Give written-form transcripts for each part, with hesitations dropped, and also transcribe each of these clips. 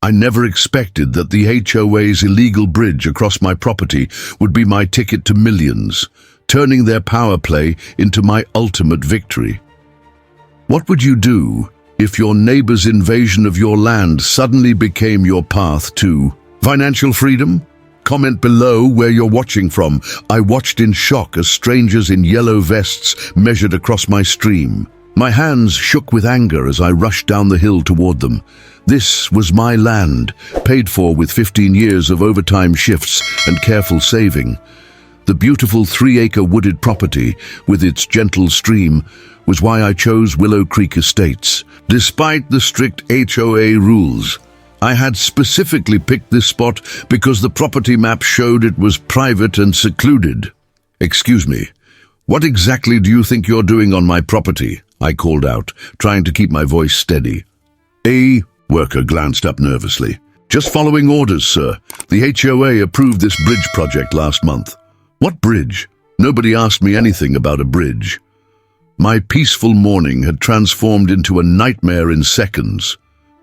I never expected that the HOA's illegal bridge across my property would be my ticket to millions, turning their power play into my ultimate victory. What would you do if your neighbor's invasion of your land suddenly became your path to financial freedom? Comment below where you're watching from. I watched in shock as strangers in yellow vests measured across my stream. My hands shook with anger as I rushed down the hill toward them. This was my land, paid for with 15 years of overtime shifts and careful saving. The beautiful 3-acre wooded property, with its gentle stream, was why I chose Willow Creek Estates. Despite the strict HOA rules, I had specifically picked this spot because the property map showed it was private and secluded. "Excuse me, what exactly do you think you're doing on my property?" I called out, trying to keep my voice steady. A worker glanced up nervously. "Just following orders, sir. The HOA approved this bridge project last month." "What bridge? Nobody asked me anything about a bridge." My peaceful morning had transformed into a nightmare in seconds.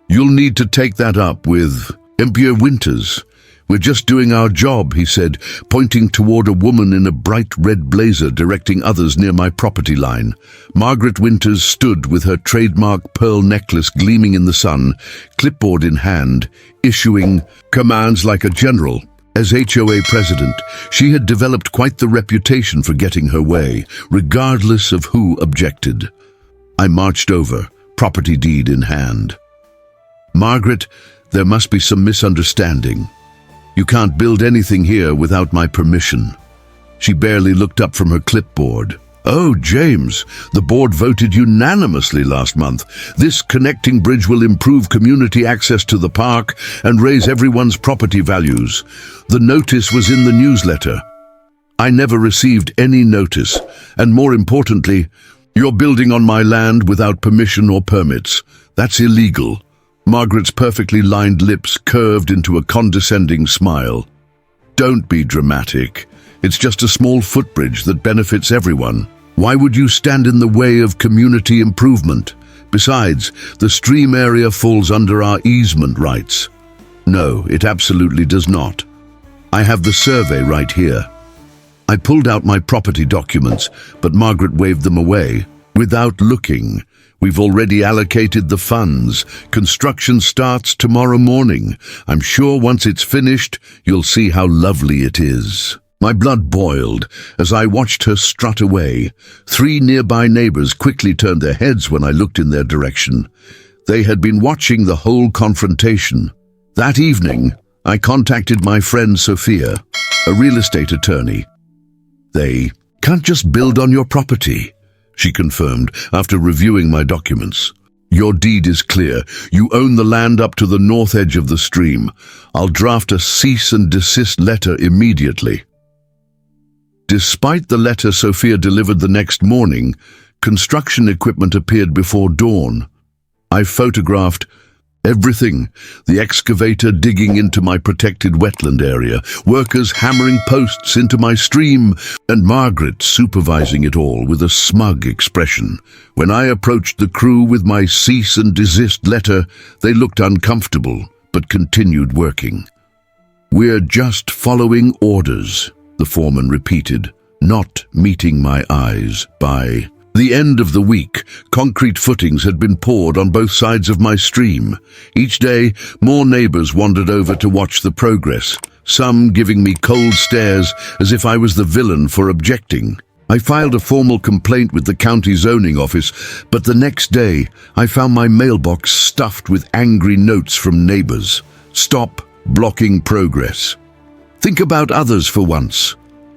"You'll need to take that up with Emperor Winters. We're just doing our job," he said, pointing toward a woman in a bright red blazer directing others near my property line. Margaret Winters stood with her trademark pearl necklace gleaming in the sun, clipboard in hand, issuing commands like a general. As HOA president, she had developed quite the reputation for getting her way, regardless of who objected. I marched over, property deed in hand. "Margaret, there must be some misunderstanding. You can't build anything here without my permission." She barely looked up from her clipboard. "Oh, James, the board voted unanimously last month. This connecting bridge will improve community access to the park and raise everyone's property values. The notice was in the newsletter." "I never received any notice, and more importantly, you're building on my land without permission or permits. That's illegal." Margaret's perfectly lined lips curved into a condescending smile. "Don't be dramatic. It's just a small footbridge that benefits everyone. Why would you stand in the way of community improvement? Besides, the stream area falls under our easement rights." "No, it absolutely does not. I have the survey right here." I pulled out my property documents, but Margaret waved them away. "Without looking. We've already allocated the funds. Construction starts tomorrow morning. I'm sure once it's finished, you'll see how lovely it is." My blood boiled as I watched her strut away. 3 nearby neighbors quickly turned their heads when I looked in their direction. They had been watching the whole confrontation. That evening, I contacted my friend Sophia, a real estate attorney. "They can't just build on your property," she confirmed after reviewing my documents. "Your deed is clear. You own the land up to the north edge of the stream. I'll draft a cease and desist letter immediately." Despite the letter Sophia delivered the next morning, construction equipment appeared before dawn. I photographed everything: the excavator digging into my protected wetland area, workers hammering posts into my stream, and Margaret supervising it all with a smug expression. When I approached the crew with my cease and desist letter, they looked uncomfortable, but continued working. "We're just following orders," the foreman repeated, not meeting my eyes. By the end of the week, concrete footings had been poured on both sides of my stream. Each day, more neighbors wandered over to watch the progress, some giving me cold stares as if I was the villain for objecting. I filed a formal complaint with the county zoning office, but the next day, I found my mailbox stuffed with angry notes from neighbors. "Stop blocking progress. Think about others for once."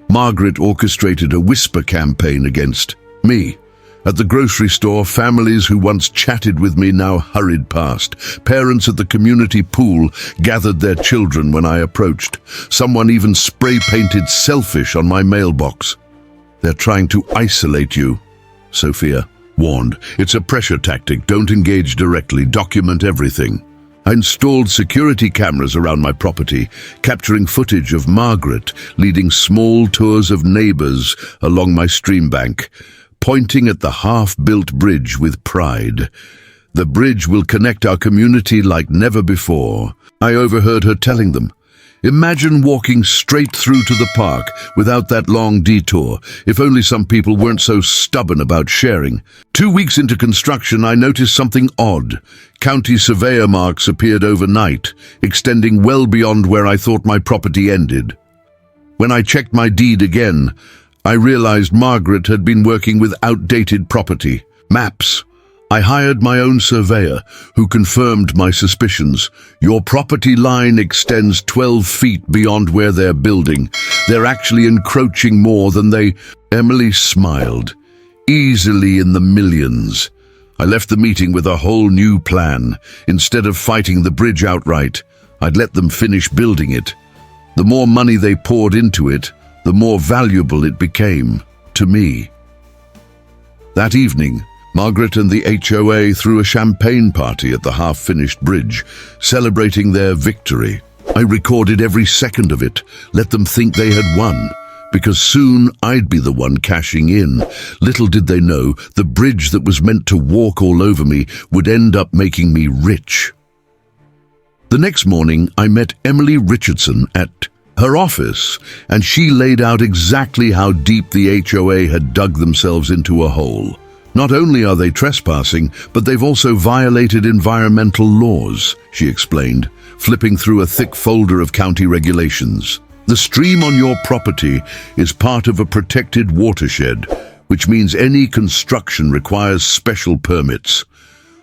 Margaret orchestrated a whisper campaign against me. At the grocery store, families who once chatted with me now hurried past. Parents at the community pool gathered their children when I approached. Someone even spray-painted "selfish" on my mailbox. "They're trying to isolate you," Sophia warned. "It's a pressure tactic. Don't engage directly. Document everything." I installed security cameras around my property, capturing footage of Margaret leading small tours of neighbors along my stream bank, pointing at the half-built bridge with pride. "The bridge will connect our community like never before." I overheard her telling them. Imagine walking straight through to the park without that long detour, if only some people weren't so stubborn about sharing. 2 weeks into construction, I noticed something odd. County surveyor marks appeared overnight, extending well beyond where I thought my property ended. When I checked my deed again, I realized Margaret had been working with outdated property maps. I hired my own surveyor, who confirmed my suspicions. Your property line extends 12 feet beyond where they're building. They're actually encroaching more than they... Emily smiled. Easily in the millions. I left the meeting with a whole new plan. Instead of fighting the bridge outright, I'd let them finish building it. The more money they poured into it, the more valuable it became to me. That evening, Margaret and the HOA threw a champagne party at the half-finished bridge, celebrating their victory. I recorded every second of it, let them think they had won, because soon I'd be the one cashing in. Little did they know, the bridge that was meant to walk all over me would end up making me rich. The next morning, I met Emily Richardson at her office, and she laid out exactly how deep the HOA had dug themselves into a hole. Not only are they trespassing, but they've also violated environmental laws, she explained, flipping through a thick folder of county regulations. The stream on your property is part of a protected watershed, which means any construction requires special permits.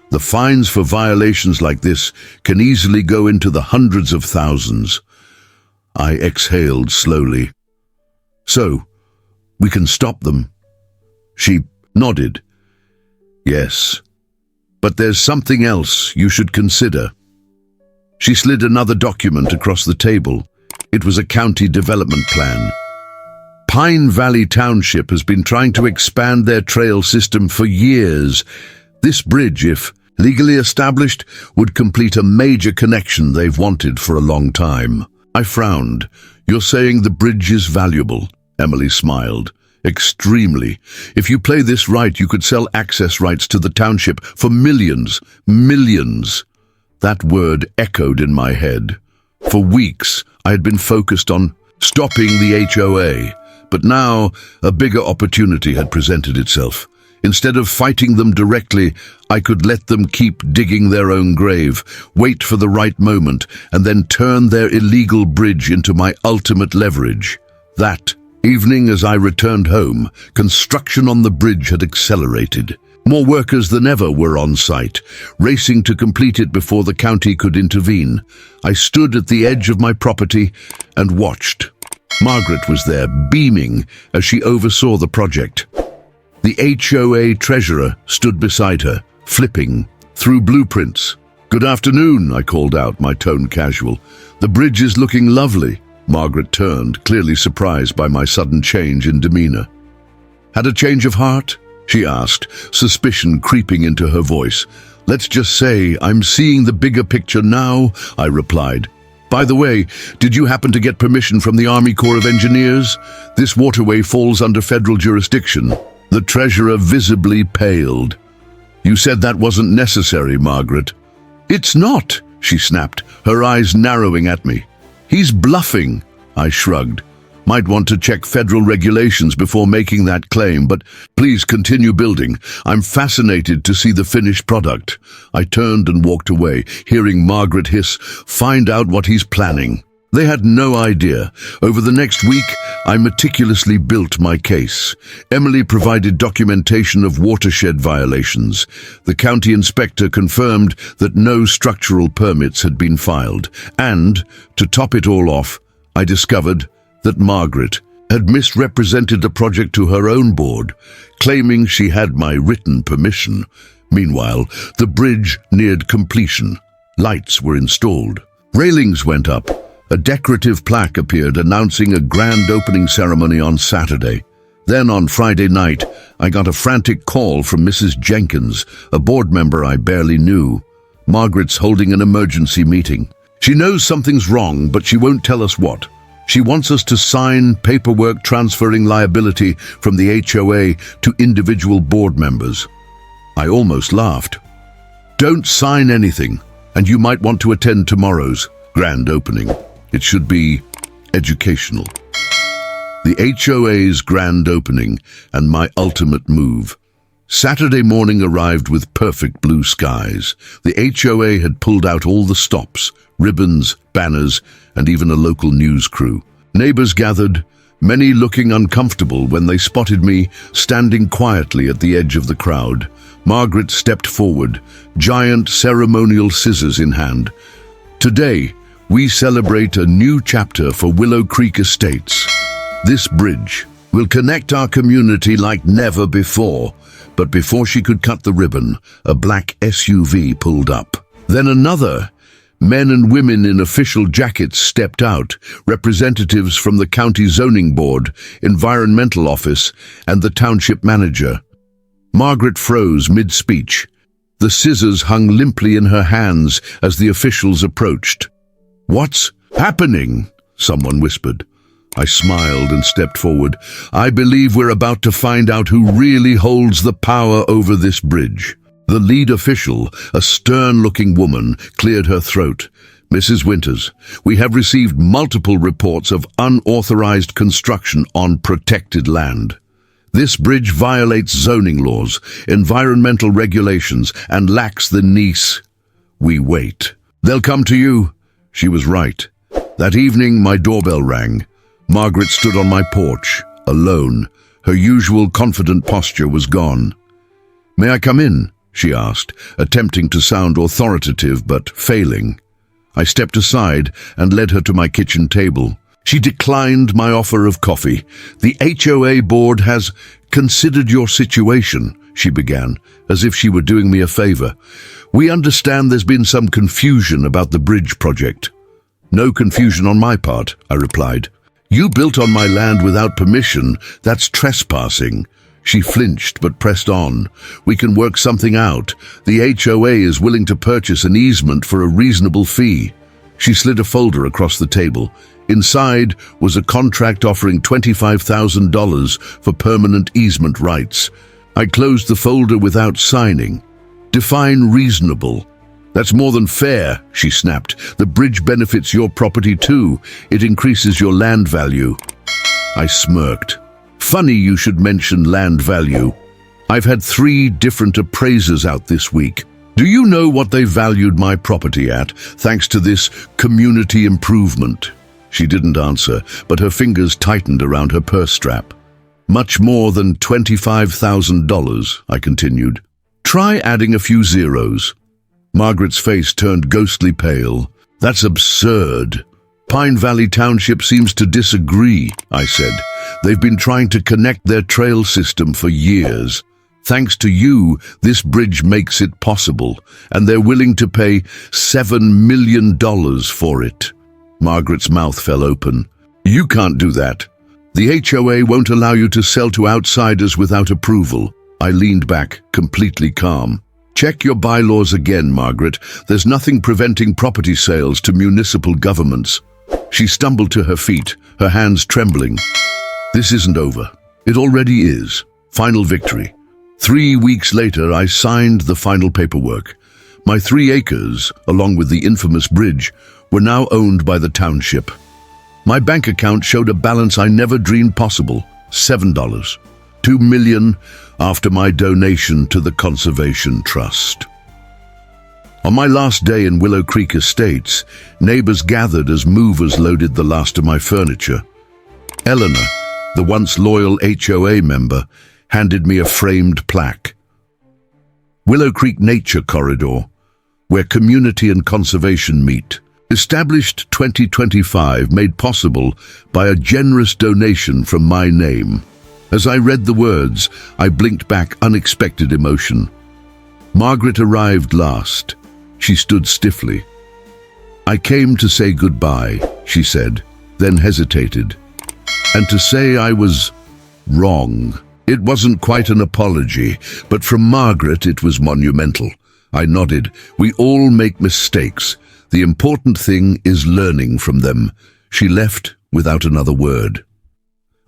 The fines for violations like this can easily go into the hundreds of thousands. I exhaled slowly. So, we can stop them? She nodded. Yes, but there's something else you should consider. She slid another document across the table. It was a county development plan. Pine Valley Township has been trying to expand their trail system for years. This bridge, if legally established, would complete a major connection they've wanted for a long time. I frowned. You're saying the bridge is valuable? Emily smiled. Extremely. If you play this right, you could sell access rights to the township for millions. Millions. That word echoed in my head. For weeks, I had been focused on stopping the HOA, but now a bigger opportunity had presented itself. Instead of fighting them directly, I could let them keep digging their own grave, wait for the right moment, and then turn their illegal bridge into my ultimate leverage. That evening, as I returned home, construction on the bridge had accelerated. More workers than ever were on site, racing to complete it before the county could intervene. I stood at the edge of my property and watched. Margaret was there, beaming as she oversaw the project. The HOA treasurer stood beside her, flipping through blueprints. "Good afternoon," I called out, my tone casual. "The bridge is looking lovely." Margaret turned, clearly surprised by my sudden change in demeanor. "Had a change of heart?" she asked, suspicion creeping into her voice. "Let's just say I'm seeing the bigger picture now," I replied. "By the way, did you happen to get permission from the Army Corps of Engineers? This waterway falls under federal jurisdiction." The treasurer visibly paled. "You said that wasn't necessary, Margaret." "It's not," she snapped, her eyes narrowing at me. "He's bluffing," I shrugged. "Might want to check federal regulations before making that claim, but please continue building. I'm fascinated to see the finished product." I turned and walked away, hearing Margaret hiss, "Find out what he's planning." They had no idea. Over the next week, I meticulously built my case. Emily provided documentation of watershed violations. The county inspector confirmed that no structural permits had been filed. And, to top it all off, I discovered that Margaret had misrepresented the project to her own board, claiming she had my written permission. Meanwhile, the bridge neared completion. Lights were installed. Railings went up. A decorative plaque appeared announcing a grand opening ceremony on Saturday. Then on Friday night, I got a frantic call from Mrs. Jenkins, a board member I barely knew. "Margaret's holding an emergency meeting. She knows something's wrong, but she won't tell us what. She wants us to sign paperwork transferring liability from the HOA to individual board members." I almost laughed. "Don't sign anything, and you might want to attend tomorrow's," Grand opening. It should be educational. The HOA's grand opening and my ultimate move. Saturday morning arrived with perfect blue skies. The HOA had pulled out all the stops, ribbons, banners, and even a local news crew. Neighbors gathered, many looking uncomfortable when they spotted me standing quietly at the edge of the crowd. Margaret stepped forward, giant ceremonial scissors in hand. Today, we celebrate a new chapter for Willow Creek Estates. This bridge will connect our community like never before. But before she could cut the ribbon, a black SUV pulled up. Then another. Men and women in official jackets stepped out, representatives from the county zoning board, environmental office, and the township manager. Margaret froze mid-speech. The scissors hung limply in her hands as the officials approached. "What's happening?" someone whispered. I smiled and stepped forward. "I believe we're about to find out who really holds the power over this bridge." The lead official, a stern-looking woman, cleared her throat. "Mrs. Winters, we have received multiple reports of unauthorized construction on protected land. This bridge violates zoning laws, environmental regulations, and lacks the NEIS. We wait. They'll come to you." She was right. That evening, my doorbell rang. Margaret stood on my porch, alone. Her usual confident posture was gone. "May I come in?" she asked, attempting to sound authoritative but failing. I stepped aside and led her to my kitchen table. She declined my offer of coffee. "The HOA board has considered your situation," she began, as if she were doing me a favor. "We understand there's been some confusion about the bridge project." "No confusion on my part," I replied. "You built on my land without permission. That's trespassing." She flinched but pressed on. "We can work something out. The HOA is willing to purchase an easement for a reasonable fee." She slid a folder across the table. Inside was a contract offering $25,000 for permanent easement rights. I closed the folder without signing. "Define reasonable." "That's more than fair," she snapped. "The bridge benefits your property too. It increases your land value." I smirked. "Funny you should mention land value. I've had 3 different appraisers out this week. Do you know what they valued my property at, thanks to this community improvement?" She didn't answer, but her fingers tightened around her purse strap. "Much more than $25,000, I continued. "Try adding a few zeros." Margaret's face turned ghostly pale. "That's absurd." "Pine Valley Township seems to disagree," I said. "They've been trying to connect their trail system for years. Thanks to you, this bridge makes it possible, and they're willing to pay $7 million for it." Margaret's mouth fell open. "You can't do that. The HOA won't allow you to sell to outsiders without approval." I leaned back, completely calm. "Check your bylaws again, Margaret. There's nothing preventing property sales to municipal governments." She stumbled to her feet, her hands trembling. "This isn't over. It already is. Final victory." 3 weeks later, I signed the final paperwork. My 3 acres, along with the infamous bridge, were now owned by the township. My bank account showed a balance I never dreamed possible, $7. $2 million after my donation to the Conservation Trust. On my last day in Willow Creek Estates, neighbors gathered as movers loaded the last of my furniture. Eleanor, the once loyal HOA member, handed me a framed plaque. Willow Creek Nature Corridor, where community and conservation meet. Established 2025, made possible by a generous donation from my name. As I read the words, I blinked back unexpected emotion. Margaret arrived last. She stood stiffly. "I came to say goodbye," she said, then hesitated. "And to say I was wrong." It wasn't quite an apology, but from Margaret it was monumental. I nodded. "We all make mistakes. The important thing is learning from them." She left without another word.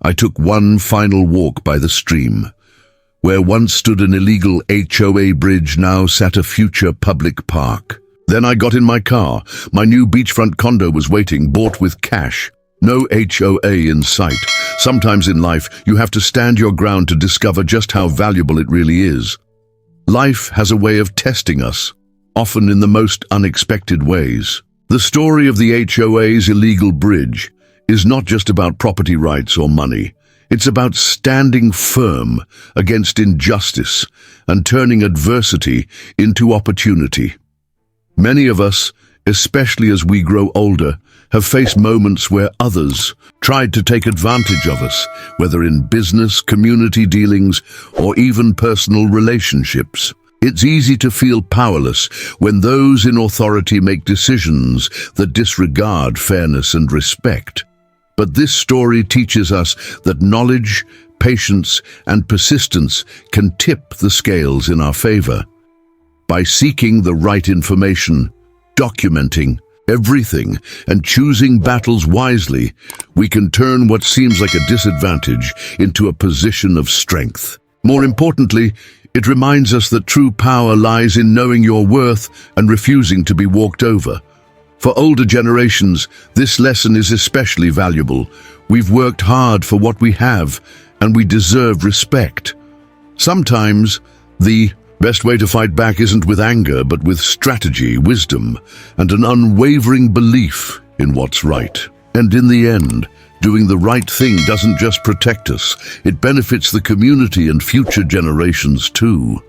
I took one final walk by the stream. Where once stood an illegal HOA bridge, now sat a future public park. Then I got in my car. My new beachfront condo was waiting, bought with cash. No HOA in sight. Sometimes in life, you have to stand your ground to discover just how valuable it really is. Life has a way of testing us, often in the most unexpected ways. The story of the HOA's illegal bridge is not just about property rights or money. It's about standing firm against injustice and turning adversity into opportunity. Many of us, especially as we grow older, have faced moments where others tried to take advantage of us, whether in business, community dealings, or even personal relationships. It's easy to feel powerless when those in authority make decisions that disregard fairness and respect. But this story teaches us that knowledge, patience, and persistence can tip the scales in our favor. By seeking the right information, documenting everything, and choosing battles wisely, we can turn what seems like a disadvantage into a position of strength. More importantly, it reminds us that true power lies in knowing your worth and refusing to be walked over. For older generations, this lesson is especially valuable. We've worked hard for what we have, and we deserve respect. Sometimes, the best way to fight back isn't with anger, but with strategy, wisdom, and an unwavering belief in what's right. And in the end, doing the right thing doesn't just protect us, it benefits the community and future generations too.